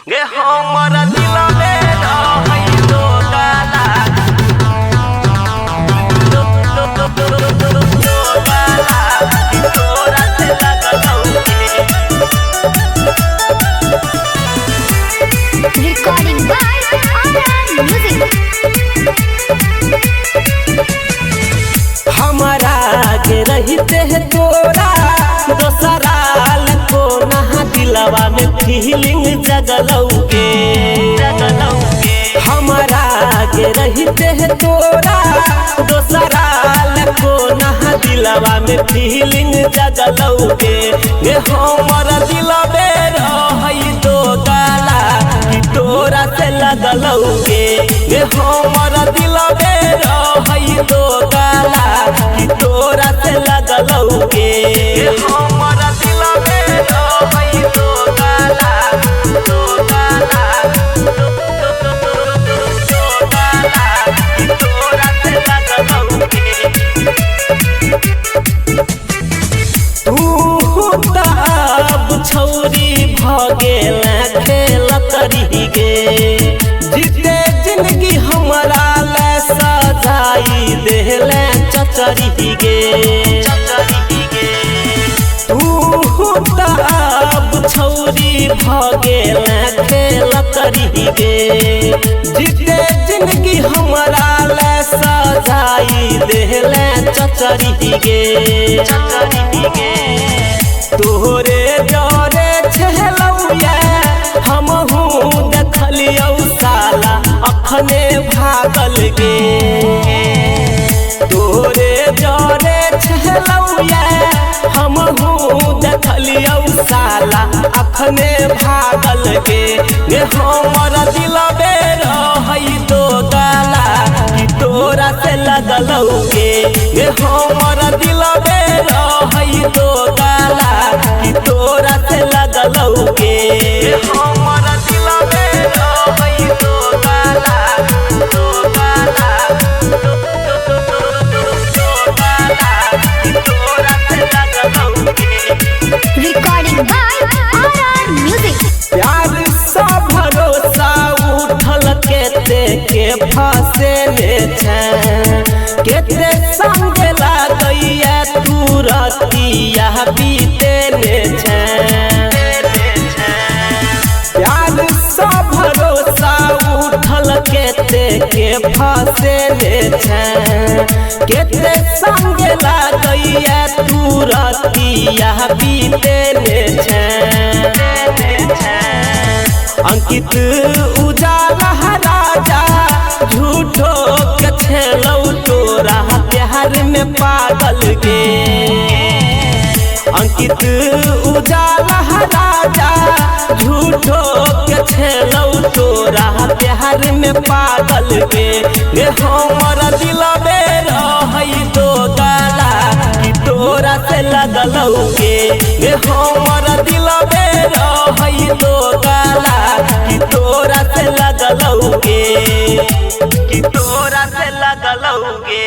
गे हमर दिल में रहै दो गाला तोरा से लगलौ Recording by Aman Music. हमारा के रहते है तोरा दोसरा को नहा दिलवा में फीलिंग जगलौगे हमारा के रहते है तोरा दोसरा को नहा दिलवा में फीलिंग जगलौगे गे हमर दिलवे रहै दो गाला कि तोरा से लगलौगे गे हमर दिलवे रहै दो गाला कि तोरा से लगलौगे हमर दिलवे रहै दो गाला कि तोरा से लगलौगे तू अब छौरी भगेल खेल करी गे जीते जिंदगी हमरा ले सजाई देले चचरी गे तू अब छौरी भगेल खेल करी गे जीते जिंदगी हमरा ले सजाई देले चचरी गे तोरे जरे छलौया हमहू देखलियौ साला अखने भागल गे तोरे जरे छलौया हमहू देखलियौ साला अखने भागल गे हमर दिलवे रहै दो गाला कि तोरा से लगलौगे हमर दिलवे रहै दो गाला कि तोरा से लगलौगे हमर दिलवे रहै दो गाला कि तोरा से लगलौगे Recording by Aman Music. प्यार सा भरोसा उठल केते के फसे ले छै केते संग लागैया तू रतिया बीते ले छै प्यार सा भरोसा उठल केते के फसे ले छै केते संग लागैया तू रतिया बीते ले छै अंकित उजाला राजा झूठो के छलौ तोरा प्यार में पागल गे अंकित उजाला राजा झूठो के छलौ तोरा प्यार में पागल गे हमर दिलवे रहै दो गाला कि तोरा से लगलौगे हमर दिलवे रहै दो गाला कि तोरा से लगलौगे कि तोरा से लगलौगे।